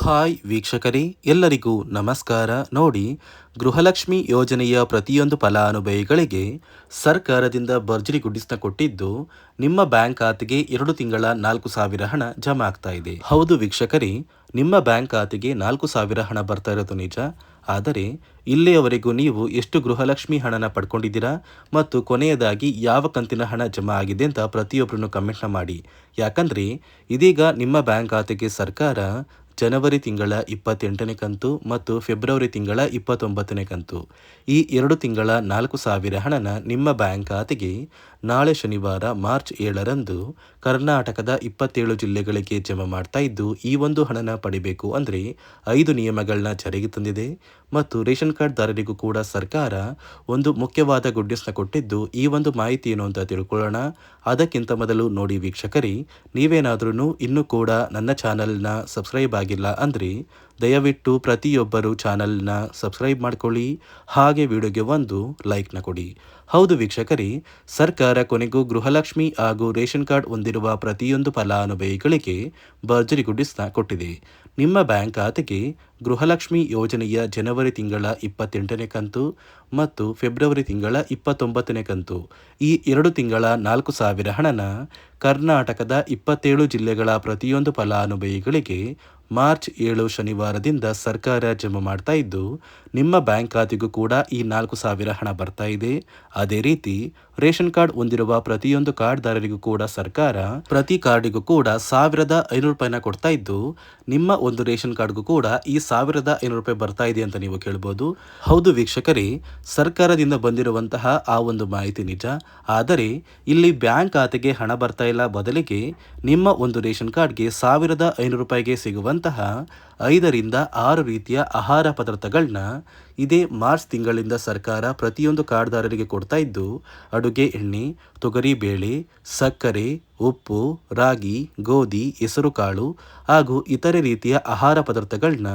Hi ವೀಕ್ಷಕರೇ, ಎಲ್ಲರಿಗೂ ನಮಸ್ಕಾರ. ನೋಡಿ, ಗೃಹಲಕ್ಷ್ಮಿ ಯೋಜನೆಯ ಪ್ರತಿಯೊಂದು ಫಲಾನುಭವಿಗಳಿಗೆ ಸರ್ಕಾರದಿಂದ ಭರ್ಜರಿ ಗುಡ್ಡಿಸ್ನ ಕೊಟ್ಟಿದ್ದು ನಿಮ್ಮ ಬ್ಯಾಂಕ್ ಖಾತೆಗೆ 2 ತಿಂಗಳ 4,000 ಹಣ ಜಮಾ ಆಗ್ತಾ ಇದೆ. ಹೌದು ವೀಕ್ಷಕರೇ, ನಿಮ್ಮ ಬ್ಯಾಂಕ್ ಖಾತೆಗೆ 4,000 ಹಣ ಬರ್ತಾ ಇರೋದು ನಿಜ. ಆದರೆ ಇಲ್ಲಿಯವರೆಗೂ ನೀವು ಎಷ್ಟು ಗೃಹಲಕ್ಷ್ಮಿ ಹಣನ ಪಡ್ಕೊಂಡಿದ್ದೀರಾ ಮತ್ತು ಕೊನೆಯದಾಗಿ ಯಾವ ಕಂತಿನ ಹಣ ಜಮಾ ಆಗಿದೆ ಅಂತ ಪ್ರತಿಯೊಬ್ಬರನ್ನು ಕಮೆಂಟ್ನ ಮಾಡಿ. ಯಾಕಂದರೆ ಇದೀಗ ನಿಮ್ಮ ಬ್ಯಾಂಕ್ ಖಾತೆಗೆ ಸರ್ಕಾರ ಜನವರಿ ತಿಂಗಳ 28ನೇ ಕಂತು ಮತ್ತು ಫೆಬ್ರವರಿ ತಿಂಗಳ 29ನೇ ಕಂತು ಈ 2 ತಿಂಗಳ 4,000 ಹಣನ ನಿಮ್ಮ ಬ್ಯಾಂಕ್ ಖಾತೆಗೆ ನಾಳೆ ಶನಿವಾರ ಮಾರ್ಚ್ 7ರಂದು ಕರ್ನಾಟಕದ 27 ಜಿಲ್ಲೆಗಳಿಗೆ ಜಮಾ ಮಾಡ್ತಾ ಇದ್ದು, ಈ ಒಂದು ಹಣನ ಪಡಿಬೇಕು ಅಂದರೆ 5 ನಿಯಮಗಳನ್ನ ಜಾರಿಗೆ ತಂದಿದೆ. ಮತ್ತು ರೇಷನ್ ಕಾರ್ಡ್ ದಾರರಿಗೂ ಕೂಡ ಸರ್ಕಾರ ಒಂದು ಮುಖ್ಯವಾದ ಗುಡ್ ನ್ಯೂಸ್ನ ಕೊಟ್ಟಿದ್ದು, ಈ ಒಂದು ಮಾಹಿತಿ ಏನು ಅಂತ ತಿಳ್ಕೊಳ್ಳೋಣ. ಅದಕ್ಕಿಂತ ಮೊದಲು ನೋಡಿ ವೀಕ್ಷಕರೇ, ನೀವೇನಾದ್ರೂ ಇನ್ನೂ ಕೂಡ ನನ್ನ ಚಾನಲ್ನ ಸಬ್ಸ್ಕ್ರೈಬ್ ಆಗಿಲ್ಲ ಅಂದರೆ ದಯವಿಟ್ಟು ಪ್ರತಿಯೊಬ್ಬರು ಚಾನಲ್ನ ಸಬ್ಸ್ಕ್ರೈಬ್ ಮಾಡ್ಕೊಳ್ಳಿ, ಹಾಗೆ ವಿಡಿಯೋಗೆ ಒಂದು ಲೈಕ್ನ ಕೊಡಿ. ಹೌದು ವೀಕ್ಷಕರೇ, ಸರ್ಕಾರ ಕೊನೆಗೂ ಗೃಹಲಕ್ಷ್ಮಿ ಹಾಗೂ ರೇಷನ್ ಕಾರ್ಡ್ ಹೊಂದಿರುವ ಪ್ರತಿಯೊಂದು ಫಲಾನುಭವಿಗಳಿಗೆ ಭರ್ಜರಿ ಗುಡ್ಡಿಸ್ನ ಕೊಟ್ಟಿದೆ. ನಿಮ್ಮ ಬ್ಯಾಂಕ್ ಖಾತೆಗೆ ಗೃಹಲಕ್ಷ್ಮಿ ಯೋಜನೆಯ ಜನವರಿ ತಿಂಗಳ 28ನೇ ಕಂತು ಮತ್ತು ಫೆಬ್ರವರಿ ತಿಂಗಳ 29ನೇ ಕಂತು ಈ 2 ತಿಂಗಳ 4,000 ಹಣನ ಕರ್ನಾಟಕದ 27 ಜಿಲ್ಲೆಗಳ ಪ್ರತಿಯೊಂದು ಫಲಾನುಭವಿಗಳಿಗೆ ಮಾರ್ಚ್ 7 ಶನಿವಾರದಿಂದ ಸರ್ಕಾರ ಜಮಾ ಮಾಡ್ತಾ ಇದ್ದು, ನಿಮ್ಮ ಬ್ಯಾಂಕ್ ಖಾತೆಗೂ ಕೂಡ ಈ 4,000 ಹಣ ಬರ್ತಾ ಇದೆ. ಅದೇ ರೀತಿ ರೇಷನ್ ಕಾರ್ಡ್ ಹೊಂದಿರುವ ಪ್ರತಿಯೊಂದು ಕಾರ್ಡ್ದಾರರಿಗೂ ಕೂಡ ಸರ್ಕಾರ ಪ್ರತಿ ಕಾರ್ಡಿಗೂ ಕೂಡ 1,500 ರೂಪಾಯಿನ ಕೊಡ್ತಾ ಇದ್ದು, ನಿಮ್ಮ ಒಂದು ರೇಷನ್ ಕಾರ್ಡ್ಗೂ ಕೂಡ ಈ 1,500 ರೂಪಾಯಿ ಬರ್ತಾ ಇದೆ ಅಂತ ನೀವು ಕೇಳ್ಬೋದು. ಹೌದು ವೀಕ್ಷಕರೇ, ಸರ್ಕಾರದಿಂದ ಬಂದಿರುವಂತಹ ಆ ಒಂದು ಮಾಹಿತಿ ನಿಜ. ಆದರೆ ಇಲ್ಲಿ ಬ್ಯಾಂಕ್ ಖಾತೆಗೆ ಹಣ ಬರ್ತಾ ಇಲ್ಲ, ಬದಲಿಗೆ ನಿಮ್ಮ ಒಂದು ರೇಷನ್ ಕಾರ್ಡ್ಗೆ 1,500 ರೂಪಾಯಿಗೆ ಸಿಗುವಂತಹ 5ರಿಂದ 6 ರೀತಿಯ ಆಹಾರ ಪದಾರ್ಥಗಳನ್ನ ಇದೇ ಮಾರ್ಚ್ ತಿಂಗಳಿಂದ ಸರ್ಕಾರ ಪ್ರತಿಯೊಂದು ಕಾರ್ಡ್ದಾರರಿಗೆ ಕೊಡ್ತಾ ಇದ್ದು, ಅಡುಗೆ ಎಣ್ಣೆ, ತೊಗರಿ ಬೇಳೆ, ಸಕ್ಕರೆ, ಉಪ್ಪು, ರಾಗಿ, ಗೋಧಿ, ಹೆಸರುಕಾಳು ಹಾಗೂ ಇತರೆ ರೀತಿಯ ಆಹಾರ ಪದಾರ್ಥಗಳನ್ನ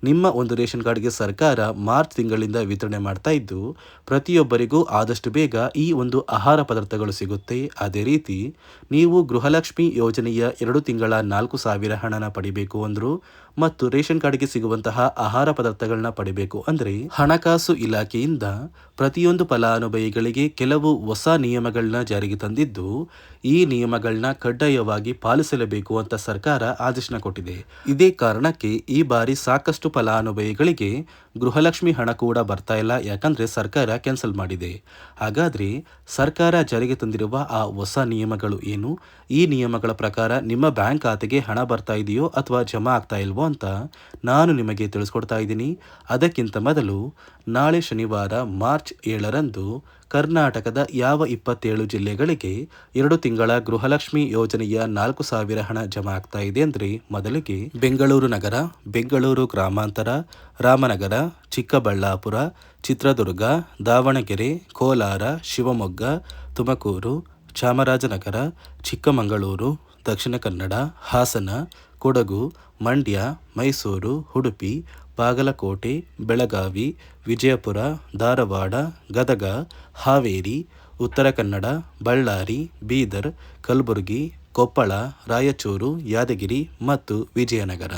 ನಿಮ್ಮ ಒಂದು ರೇಷನ್ ಕಾರ್ಡ್ಗೆ ಸರ್ಕಾರ ಮಾರ್ಚ್ ತಿಂಗಳಿಂದ ವಿತರಣೆ ಮಾಡ್ತಾ ಇದ್ದು, ಪ್ರತಿಯೊಬ್ಬರಿಗೂ ಆದಷ್ಟು ಬೇಗ ಈ ಒಂದು ಆಹಾರ ಪದಾರ್ಥಗಳು ಸಿಗುತ್ತೆ. ಅದೇ ರೀತಿ ನೀವು ಗೃಹಲಕ್ಷ್ಮಿ ಯೋಜನೆಯ 2 ತಿಂಗಳ 4,000 ಹಣನ ಪಡಿಬೇಕು ಅಂದ್ರು ಮತ್ತು ರೇಷನ್ ಕಾರ್ಡ್ಗೆ ಸಿಗುವಂತಹ ಆಹಾರ ಪದಾರ್ಥಗಳನ್ನ ಪಡಿಬೇಕು ಅಂದರೆ ಹಣಕಾಸು ಇಲಾಖೆಯಿಂದ ಪ್ರತಿಯೊಂದು ಫಲಾನುಭವಿಗಳಿಗೆ ಕೆಲವು ಹೊಸ ನಿಯಮಗಳನ್ನ ಜಾರಿಗೆ ತಂದಿದ್ದು, ಈ ನಿಯಮಗಳನ್ನ ಕಡ್ಡಾಯವಾಗಿ ಪಾಲಿಸಲೇಬೇಕು ಅಂತ ಸರ್ಕಾರ ಆದೇಶನ ಕೊಟ್ಟಿದೆ. ಇದೇ ಕಾರಣಕ್ಕೆ ಈ ಬಾರಿ ಸಾಕಷ್ಟು ಫಲಾನುಭವಿಗಳಿಗೆ ಗೃಹಲಕ್ಷ್ಮಿ ಹಣ ಕೂಡ ಬರ್ತಾ ಇಲ್ಲ, ಯಾಕಂದ್ರೆ ಸರ್ಕಾರ ಕ್ಯಾನ್ಸಲ್ ಮಾಡಿದೆ. ಹಾಗಾದ್ರೆ ಸರ್ಕಾರ ಜಾರಿಗೆ ತಂದಿರುವ ಆ ಹೊಸ ನಿಯಮಗಳು ಏನು, ಈ ನಿಯಮಗಳ ಪ್ರಕಾರ ನಿಮ್ಮ ಬ್ಯಾಂಕ್ ಖಾತೆಗೆ ಹಣ ಬರ್ತಾ ಇದೆಯೋ ಅಥವಾ ಜಮಾ ಆಗ್ತಾ ಇಲ್ವೋ ಅಂತ ನಾನು ನಿಮಗೆ ತಿಳಿಸ್ಕೊಡ್ತಾ ಇದ್ದೀನಿ. ಅದಕ್ಕಿಂತ ಮೊದಲು ನಾಳೆ ಶನಿವಾರ ಮಾರ್ಚ್ 7ರಂದು ಕರ್ನಾಟಕದ ಯಾವ 27 ಜಿಲ್ಲೆಗಳಿಗೆ 2 ತಿಂಗಳ ಗೃಹಲಕ್ಷ್ಮಿ ಯೋಜನೆಯ 4,000 ಹಣ ಜಮಾ ಆಗ್ತಾ ಇದೆ ಅಂದರೆ ಮೊದಲಿಗೆ ಬೆಂಗಳೂರು ನಗರ, ಬೆಂಗಳೂರು ಗ್ರಾಮಾಂತರ, ರಾಮನಗರ, ಚಿಕ್ಕಬಳ್ಳಾಪುರ, ಚಿತ್ರದುರ್ಗ, ದಾವಣಗೆರೆ, ಕೋಲಾರ, ಶಿವಮೊಗ್ಗ, ತುಮಕೂರು, ಚಾಮರಾಜನಗರ, ಚಿಕ್ಕಮಗಳೂರು, ದಕ್ಷಿಣ ಕನ್ನಡ, ಹಾಸನ, ಕೊಡಗು, ಮಂಡ್ಯ, ಮೈಸೂರು, ಉಡುಪಿ, ಬಾಗಲಕೋಟೆ, ಬೆಳಗಾವಿ, ವಿಜಯಪುರ, ಧಾರವಾಡ, ಗದಗ, ಹಾವೇರಿ, ಉತ್ತರ ಕನ್ನಡ, ಬಳ್ಳಾರಿ, ಬೀದರ್, ಕಲಬುರಗಿ, ಕೊಪ್ಪಳ, ರಾಯಚೂರು, ಯಾದಗಿರಿ ಮತ್ತು ವಿಜಯನಗರ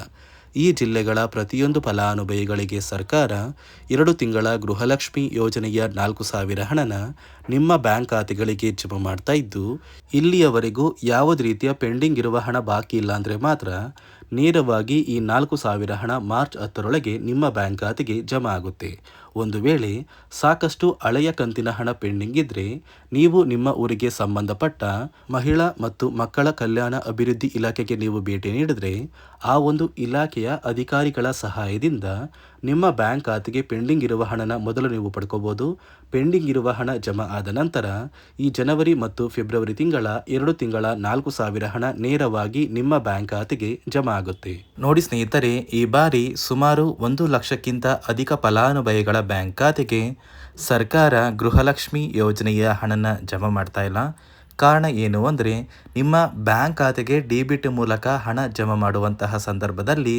ಈ ಜಿಲ್ಲೆಗಳ ಪ್ರತಿಯೊಂದು ಫಲಾನುಭವಿಗಳಿಗೆ ಸರ್ಕಾರ 2 ತಿಂಗಳ ಗೃಹಲಕ್ಷ್ಮಿ ಯೋಜನೆಯ 4,000 ಹಣನ ನಿಮ್ಮ ಬ್ಯಾಂಕ್ ಖಾತೆಗಳಿಗೆ ಜಮಾ ಮಾಡ್ತಾ ಇದ್ದು, ಇಲ್ಲಿಯವರೆಗೂ ಯಾವುದೇ ರೀತಿಯ ಪೆಂಡಿಂಗ್ ಇರುವ ಹಣ ಬಾಕಿ ಇಲ್ಲ ಅಂದರೆ ಮಾತ್ರ ನೇರವಾಗಿ ಈ 4,000 ಹಣ ಮಾರ್ಚ್ 10ರೊಳಗೆ ನಿಮ್ಮ ಬ್ಯಾಂಕ್ ಖಾತೆಗೆ ಜಮಾ ಆಗುತ್ತೆ. ಒಂದು ವೇಳೆ ಸಾಕಷ್ಟು ಹಳೆಯ ಕಂತಿನ ಹಣ ಪೆಂಡಿಂಗ್ ಇದ್ದರೆ ನೀವು ನಿಮ್ಮ ಊರಿಗೆ ಸಂಬಂಧಪಟ್ಟ ಮಹಿಳಾ ಮತ್ತು ಮಕ್ಕಳ ಕಲ್ಯಾಣ ಅಭಿವೃದ್ಧಿ ಇಲಾಖೆಗೆ ನೀವು ಭೇಟಿ ನೀಡಿದರೆ ಆ ಒಂದು ಇಲಾಖೆಯ ಅಧಿಕಾರಿಗಳ ಸಹಾಯದಿಂದ ನಿಮ್ಮ ಬ್ಯಾಂಕ್ ಖಾತೆಗೆ ಪೆಂಡಿಂಗ್ ಇರುವ ಹಣನ ಮೊದಲು ನೀವು ಪಡ್ಕೋಬೋದು. ಪೆಂಡಿಂಗ್ ಇರುವ ಹಣ ಜಮಾ ಆದ ನಂತರ ಈ ಜನವರಿ ಮತ್ತು ಫೆಬ್ರವರಿ ತಿಂಗಳ 2 ತಿಂಗಳ 4,000 ಹಣ ನೇರವಾಗಿ ನಿಮ್ಮ ಬ್ಯಾಂಕ್ ಖಾತೆಗೆ ಜಮಾ ಆಗುತ್ತೆ. ನೋಡಿ ಸ್ನೇಹಿತರೆ, ಈ ಬಾರಿ ಸುಮಾರು 1 ಲಕ್ಷಕ್ಕಿಂತ ಅಧಿಕ ಫಲಾನುಭವಿಗಳ ಬ್ಯಾಂಕ್ ಖಾತೆಗೆ ಸರ್ಕಾರ ಗೃಹಲಕ್ಷ್ಮಿ ಯೋಜನೆಯ ಹಣನ ಜಮಾ ಮಾಡ್ತಾ ಇಲ್ಲ. ಕಾರಣ ಏನು ಅಂದರೆ, ನಿಮ್ಮ ಬ್ಯಾಂಕ್ ಖಾತೆಗೆ ಡೆಬಿಟ್ ಮೂಲಕ ಹಣ ಜಮಾ ಮಾಡುವಂತಹ ಸಂದರ್ಭದಲ್ಲಿ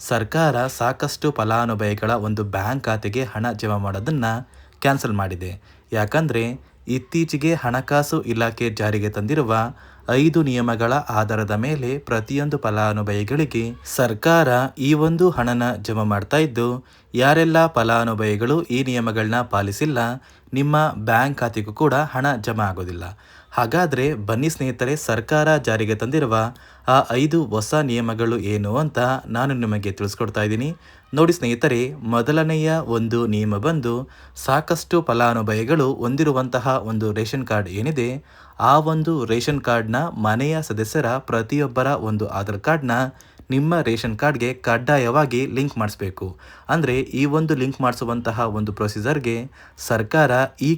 ಸರ್ಕಾರ ಸಾಕಷ್ಟು ಫಲಾನುಭವಿಗಳ ಒಂದು ಬ್ಯಾಂಕ್ ಖಾತೆಗೆ ಹಣ ಜಮಾ ಮಾಡೋದನ್ನು ಕ್ಯಾನ್ಸಲ್ ಮಾಡಿದೆ. ಯಾಕಂದರೆ ಇತ್ತೀಚೆಗೆ ಹಣಕಾಸು ಇಲಾಖೆ ಜಾರಿಗೆ ತಂದಿರುವ 5 ನಿಯಮಗಳ ಆಧಾರದ ಮೇಲೆ ಪ್ರತಿಯೊಂದು ಫಲಾನುಭವಿಗಳಿಗೆ ಸರ್ಕಾರ ಈ ಒಂದು ಹಣನ ಜಮಾ ಮಾಡ್ತಾ ಇದ್ದು, ಯಾರೆಲ್ಲ ಫಲಾನುಭವಿಗಳು ಈ ನಿಯಮಗಳನ್ನ ಪಾಲಿಸಿಲ್ಲ ನಿಮ್ಮ ಬ್ಯಾಂಕ್ ಖಾತೆಗೂ ಕೂಡ ಹಣ ಜಮಾ ಆಗೋದಿಲ್ಲ. ಹಾಗಾದರೆ ಬನ್ನಿ ಸ್ನೇಹಿತರೆ, ಸರ್ಕಾರ ಜಾರಿಗೆ ತಂದಿರುವ ಆ 5 ಹೊಸ ನಿಯಮಗಳು ಏನು ಅಂತ ನಾನು ನಿಮಗೆ ತಿಳಿಸ್ಕೊಡ್ತಾ ಇದ್ದೀನಿ. ನೋಡಿ ಸ್ನೇಹಿತರೆ, ಮೊದಲನೆಯ ಒಂದು ನಿಯಮ ಬಂದು, ಸಾಕಷ್ಟು ಫಲಾನುಭವಿಗಳು ಹೊಂದಿರುವಂತಹ ಒಂದು ರೇಷನ್ ಕಾರ್ಡ್ ಏನಿದೆ, ಆ ಒಂದು ರೇಷನ್ ಕಾರ್ಡ್ನ ಮನೆಯ ಸದಸ್ಯರ ಪ್ರತಿಯೊಬ್ಬರ ಒಂದು ಆಧಾರ್ ಕಾರ್ಡ್ನ ನಿಮ್ಮ ರೇಷನ್ ಕಾರ್ಡ್ಗೆ ಕಡ್ಡಾಯವಾಗಿ ಲಿಂಕ್ ಮಾಡಿಸ್ಬೇಕು. ಅಂದರೆ ಈ ಒಂದು ಲಿಂಕ್ ಮಾಡಿಸುವಂತಹ ಒಂದು ಪ್ರೊಸೀಜರ್ಗೆ ಸರ್ಕಾರ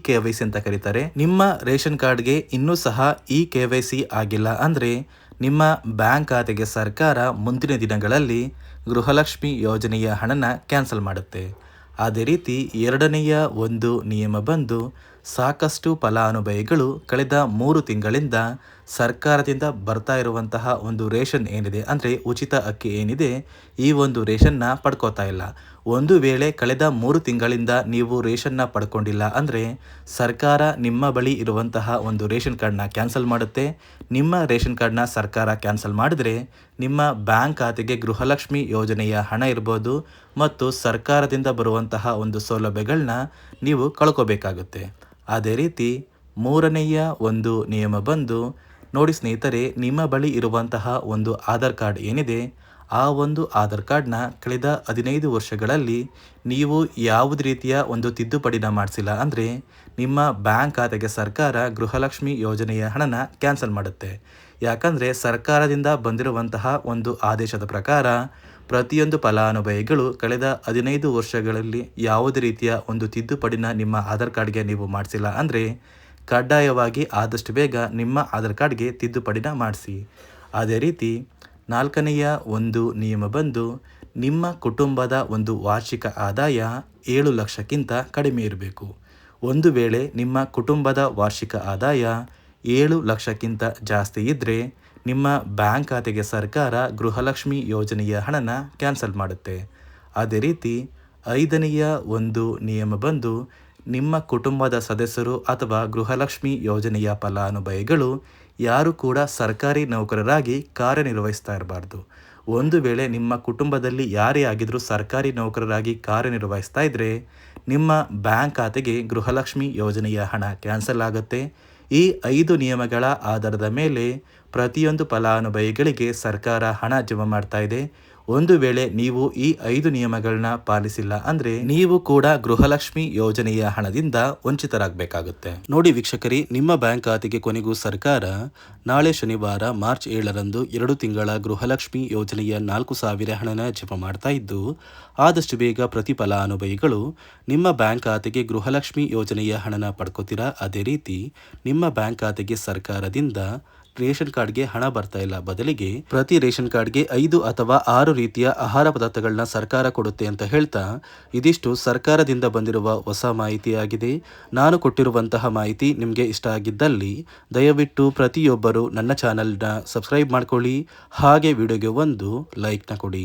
KYC ಅಂತ ಕರೀತಾರೆ. ನಿಮ್ಮ ರೇಷನ್ ಕಾರ್ಡ್ಗೆ ಇನ್ನೂ ಸಹ KYC ಆಗಿಲ್ಲ ಅಂದರೆ ನಿಮ್ಮ ಬ್ಯಾಂಕ್ ಖಾತೆಗೆ ಸರ್ಕಾರ ಮುಂದಿನ ದಿನಗಳಲ್ಲಿ ಗೃಹಲಕ್ಷ್ಮಿ ಯೋಜನೆಯ ಹಣನ ಕ್ಯಾನ್ಸಲ್ ಮಾಡುತ್ತೆ. ಅದೇ ರೀತಿ ಎರಡನೆಯ ಒಂದು ನಿಯಮ ಬಂದು, ಸಾಕಷ್ಟು ಫಲಾನುಭವಿಗಳು ಕಳೆದ 3 ತಿಂಗಳಿಂದ ಸರ್ಕಾರದಿಂದ ಬರ್ತಾ ಇರುವಂತಹ ಒಂದು ರೇಷನ್ ಏನಿದೆ, ಅಂದರೆ ಉಚಿತ ಅಕ್ಕಿ ಏನಿದೆ, ಈ ಒಂದು ರೇಷನ್ನ ಪಡ್ಕೋತಾ ಇಲ್ಲ. ಒಂದು ವೇಳೆ ಕಳೆದ 3 ತಿಂಗಳಿಂದ ನೀವು ರೇಷನ್ನ ಪಡ್ಕೊಂಡಿಲ್ಲ ಅಂದರೆ ಸರ್ಕಾರ ನಿಮ್ಮ ಬಳಿ ಇರುವಂತಹ ಒಂದು ರೇಷನ್ ಕಾರ್ಡ್ನ ಕ್ಯಾನ್ಸಲ್ ಮಾಡುತ್ತೆ. ನಿಮ್ಮ ರೇಷನ್ ಕಾರ್ಡ್ನ ಸರ್ಕಾರ ಕ್ಯಾನ್ಸಲ್ ಮಾಡಿದ್ರೆ ನಿಮ್ಮ ಬ್ಯಾಂಕ್ ಖಾತೆಗೆ ಗೃಹಲಕ್ಷ್ಮಿ ಯೋಜನೆಯ ಹಣ ಇರ್ಬೋದು ಮತ್ತು ಸರ್ಕಾರದಿಂದ ಬರುವಂತಹ ಒಂದು ಸೌಲಭ್ಯಗಳನ್ನ ನೀವು ಕಳ್ಕೋಬೇಕಾಗುತ್ತೆ. ಅದೇ ರೀತಿ ಮೂರನೆಯ ಒಂದು ನಿಯಮ ಬಂದು, ನೋಡಿ ಸ್ನೇಹಿತರೆ, ನಿಮ್ಮ ಬಳಿ ಇರುವಂತಹ ಒಂದು ಆಧಾರ್ ಕಾರ್ಡ್ ಏನಿದೆ, ಆ ಒಂದು ಆಧಾರ್ ಕಾರ್ಡ್ನ ಕಳೆದ 15 ವರ್ಷಗಳಲ್ಲಿ ನೀವು ಯಾವುದೇ ರೀತಿಯ ಒಂದು ತಿದ್ದುಪಡಿನ ಮಾಡಿಸಿಲ್ಲ ಅಂದರೆ ನಿಮ್ಮ ಬ್ಯಾಂಕ್ ಖಾತೆಗೆ ಸರ್ಕಾರ ಗೃಹಲಕ್ಷ್ಮಿ ಯೋಜನೆಯ ಹಣನ ಕ್ಯಾನ್ಸಲ್ ಮಾಡುತ್ತೆ. ಯಾಕಂದರೆ ಸರ್ಕಾರದಿಂದ ಬಂದಿರುವಂತಹ ಒಂದು ಆದೇಶದ ಪ್ರಕಾರ ಪ್ರತಿಯೊಂದು ಫಲಾನುಭವಿಗಳು ಕಳೆದ 15 ವರ್ಷಗಳಲ್ಲಿ ಯಾವುದೇ ರೀತಿಯ ಒಂದು ತಿದ್ದುಪಡಿನ ನಿಮ್ಮ ಆಧಾರ್ ಕಾರ್ಡ್ಗೆ ನೀವು ಮಾಡಿಸಿಲ್ಲ ಅಂದರೆ ಕಡ್ಡಾಯವಾಗಿ ಆದಷ್ಟು ಬೇಗ ನಿಮ್ಮ ಆಧಾರ್ ಕಾರ್ಡ್ಗೆ ತಿದ್ದುಪಡಿನ ಮಾಡಿಸಿ. ಅದೇ ರೀತಿ ನಾಲ್ಕನೆಯ ಒಂದು ನಿಯಮ ಬಂದು, ನಿಮ್ಮ ಕುಟುಂಬದ ಒಂದು ವಾರ್ಷಿಕ ಆದಾಯ 7 ಲಕ್ಷಕ್ಕಿಂತ ಕಡಿಮೆ ಇರಬೇಕು. ಒಂದು ವೇಳೆ ನಿಮ್ಮ ಕುಟುಂಬದ ವಾರ್ಷಿಕ ಆದಾಯ 7 ಲಕ್ಷಕ್ಕಿಂತ ಜಾಸ್ತಿ ಇದ್ದರೆ ನಿಮ್ಮ ಬ್ಯಾಂಕ್ ಖಾತೆಗೆ ಸರ್ಕಾರ ಗೃಹಲಕ್ಷ್ಮಿ ಯೋಜನೆಯ ಹಣನ ಕ್ಯಾನ್ಸಲ್ ಮಾಡುತ್ತೆ. ಅದೇ ರೀತಿ 5ನೆಯ ಒಂದು ನಿಯಮ ಬಂದು, ನಿಮ್ಮ ಕುಟುಂಬದ ಸದಸ್ಯರು ಅಥವಾ ಗೃಹಲಕ್ಷ್ಮಿ ಯೋಜನೆಯ ಫಲಾನುಭವಿಗಳು ಯಾರು ಕೂಡ ಸರ್ಕಾರಿ ನೌಕರರಾಗಿ ಕಾರ್ಯನಿರ್ವಹಿಸ್ತಾ ಇರಬಾರ್ದು. ಒಂದು ವೇಳೆ ನಿಮ್ಮ ಕುಟುಂಬದಲ್ಲಿ ಯಾರೇ ಆಗಿದ್ರೂ ಸರ್ಕಾರಿ ನೌಕರರಾಗಿ ಕಾರ್ಯನಿರ್ವಹಿಸ್ತಾ ಇದ್ದರೆ ನಿಮ್ಮ ಬ್ಯಾಂಕ್ ಖಾತೆಗೆ ಗೃಹಲಕ್ಷ್ಮಿ ಯೋಜನೆಯ ಹಣ ಕ್ಯಾನ್ಸಲ್ ಆಗುತ್ತೆ. ಈ 5 ನಿಯಮಗಳ ಆಧಾರದ ಮೇಲೆ ಪ್ರತಿಯೊಂದು ಫಲಾನುಭವಿಗಳಿಗೆ ಸರ್ಕಾರ ಹಣ ಜಮಾ ಮಾಡ್ತಾ ಇದೆ. ಒಂದು ವೇಳೆ ನೀವು ಈ 5 ನಿಯಮಗಳನ್ನ ಪಾಲಿಸಿಲ್ಲ ಅಂದರೆ ನೀವು ಕೂಡ ಗೃಹಲಕ್ಷ್ಮಿ ಯೋಜನೆಯ ಹಣದಿಂದ ವಂಚಿತರಾಗಬೇಕಾಗುತ್ತೆ. ನೋಡಿ ವೀಕ್ಷಕರೇ, ನಿಮ್ಮ ಬ್ಯಾಂಕ್ ಖಾತೆಗೆ ಕೊನೆಗೂ ಸರ್ಕಾರ ನಾಳೆ ಶನಿವಾರ ಮಾರ್ಚ್ 7ರಂದು 2 ತಿಂಗಳ ಗೃಹಲಕ್ಷ್ಮಿ ಯೋಜನೆಯ 4,000 ಹಣನ ಜಮಾ ಮಾಡ್ತಾ ಇದ್ದು, ಆದಷ್ಟು ಬೇಗ ಪ್ರತಿ ಫಲಾನುಭವಿಗಳು ನಿಮ್ಮ ಬ್ಯಾಂಕ್ ಖಾತೆಗೆ ಗೃಹಲಕ್ಷ್ಮಿ ಯೋಜನೆಯ ಹಣನ ಪಡ್ಕೋತೀರಾ. ಅದೇ ರೀತಿ ನಿಮ್ಮ ಬ್ಯಾಂಕ್ ಖಾತೆಗೆ ಸರ್ಕಾರದಿಂದ ರೇಷನ್ ಕಾರ್ಡ್ಗೆ ಹಣ ಬರ್ತಾ ಇಲ್ಲ, ಬದಲಿಗೆ ಪ್ರತಿ ರೇಷನ್ ಕಾರ್ಡ್ಗೆ 5 ಅಥವಾ 6 ರೀತಿಯ ಆಹಾರ ಪದಾರ್ಥಗಳನ್ನ ಸರ್ಕಾರ ಕೊಡುತ್ತೆ ಅಂತ ಹೇಳ್ತಾ, ಇದಿಷ್ಟು ಸರ್ಕಾರದಿಂದ ಬಂದಿರುವ ಹೊಸ ಮಾಹಿತಿಯಾಗಿದೆ. ನಾನು ಕೊಟ್ಟಿರುವಂತಹ ಮಾಹಿತಿ ನಿಮಗೆ ಇಷ್ಟ ಆಗಿದ್ದಲ್ಲಿ ದಯವಿಟ್ಟು ಪ್ರತಿಯೊಬ್ಬರು ನನ್ನ ಚಾನಲ್ನ ಸಬ್ಸ್ಕ್ರೈಬ್ ಮಾಡ್ಕೊಳ್ಳಿ, ಹಾಗೆ ವಿಡಿಯೋಗೆ ಒಂದು ಲೈಕ್ನ ಕೊಡಿ.